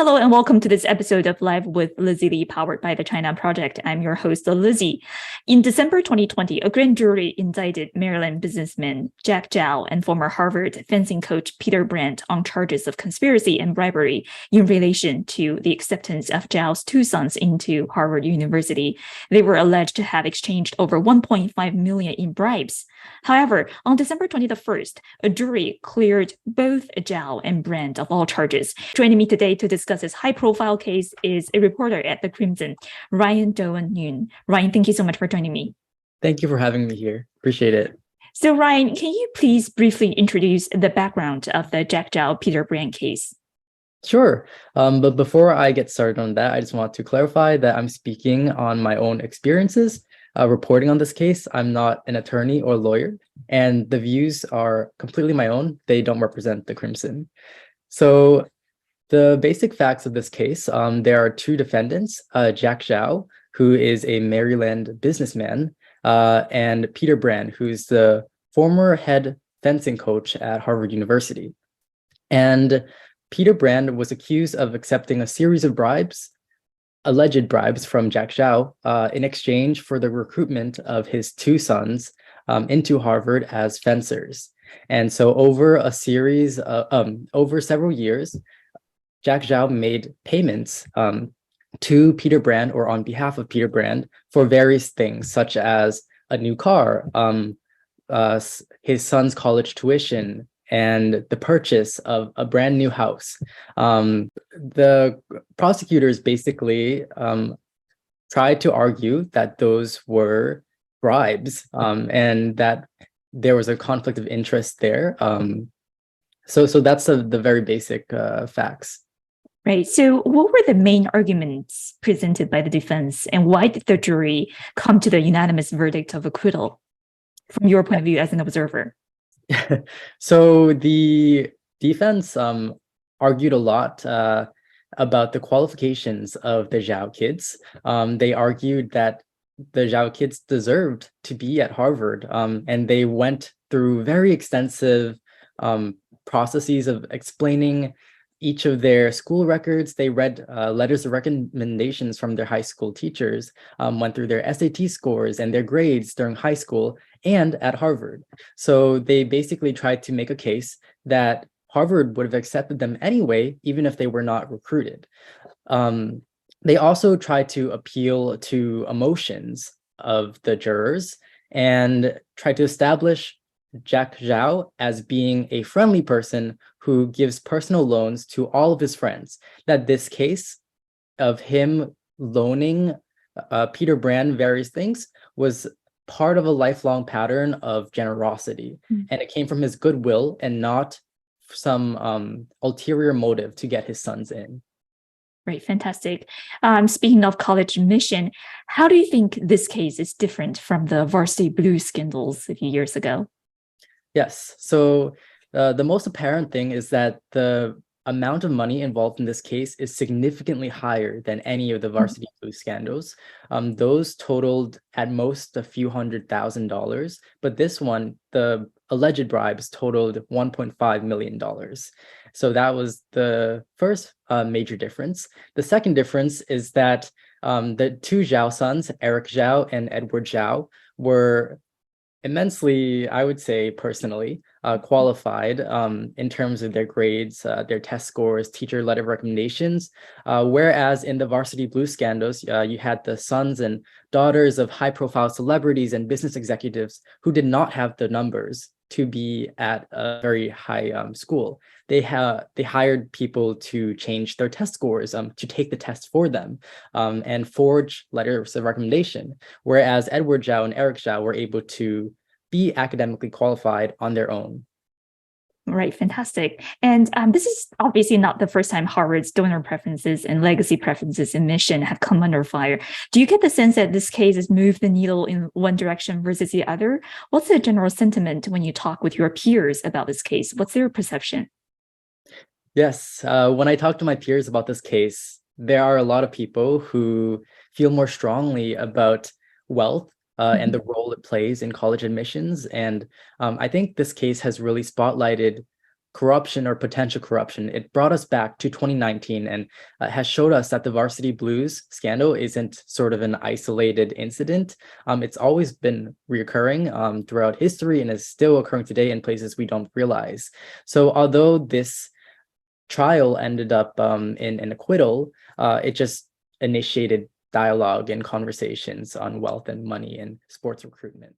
Hello and welcome to this episode of Live with Lizzie Lee, powered by the China Project. I'm your host, Lizzie. In December 2020, a grand jury indicted Maryland businessman Jack Zhao and former Harvard fencing coach Peter Brandt on charges of conspiracy and bribery in relation to the acceptance of Zhao's two sons into Harvard University. They were alleged to have exchanged over $1.5 million in bribes. However, on December 21st, a jury cleared both Zhao and Brandt of all charges. Joining me today to discuss this high-profile case is a reporter at The Crimson, Ryan Doan-Nguyen. Ryan, thank you so much for joining me. Thank you for having me here. Appreciate it. So, Ryan, can you please briefly introduce the background of the Jack Zhao Peter Brandt case? Sure. But before I get started on that, I just want to clarify that I'm speaking on my own experiences reporting on this case. I'm not an attorney or lawyer, and the views are completely my own. They don't represent The Crimson. So the basic facts of this case, there are two defendants, Jack Zhao, who is a Maryland businessman, and Peter Brandt, who's the former head fencing coach at Harvard University. And Peter Brandt was accused of accepting a series of bribes, alleged bribes from Jack Zhao, in exchange for the recruitment of his two sons into Harvard as fencers. And so over several years, Jack Zhao made payments to Peter Brandt or on behalf of Peter Brandt for various things, such as a new car, his son's college tuition, and the purchase of a brand new house. The prosecutors basically tried to argue that those were bribes and that there was a conflict of interest there. So that's the very basic facts. Right. So what were the main arguments presented by the defense, and why did the jury come to the unanimous verdict of acquittal from your point of view as an observer? So the defense argued a lot about the qualifications of the Zhao kids. They argued that the Zhao kids deserved to be at Harvard, and they went through very extensive processes of explaining each of their school records. They read letters of recommendations from their high school teachers, went through their SAT scores and their grades during high school and at Harvard. So they basically tried to make a case that Harvard would have accepted them anyway, even if they were not recruited. They also tried to appeal to emotions of the jurors and tried to establish Jack Zhao as being a friendly person who gives personal loans to all of his friends. That this case of him loaning Peter Brandt various things was part of a lifelong pattern of generosity. And it came from his goodwill and not some ulterior motive to get his sons in. Right, fantastic. Speaking of college admission, how do you think this case is different from the Varsity Blue Scandals a few years ago? Yes. So the most apparent thing is that the amount of money involved in this case is significantly higher than any of the Varsity Blue Scandals. Those totaled at most a few $100,000, but this one, the alleged bribes totaled $1.5 million. So that was the first major difference. The second difference is that the two Zhao sons, Eric Zhao and Edward Zhao, were immensely, I would say personally, qualified in terms of their grades, their test scores, teacher letter recommendations. Whereas in the Varsity Blue Scandals, you had the sons and daughters of high-profile celebrities and business executives who did not have the numbers to be at a very high school. They hired people to change their test scores, to take the test for them, and forge letters of recommendation. Whereas Edward Zhao and Eric Zhao were able to be academically qualified on their own. Right, fantastic. And this is obviously not the first time Harvard's donor preferences and legacy preferences in mission have come under fire. Do you get the sense that this case has moved the needle in one direction versus the other? What's the general sentiment when you talk with your peers about this case? What's their perception? Yes, when I talk to my peers about this case, there are a lot of people who feel more strongly about wealth and the role it plays in college admissions. And I think this case has really spotlighted corruption or potential corruption, it brought us back to 2019 and has showed us that the Varsity Blues scandal isn't sort of an isolated incident. It's always been reoccurring throughout history and is still occurring today in places we don't realize. So although this trial ended up in an acquittal, it just initiated dialogue and conversations on wealth and money and sports recruitment.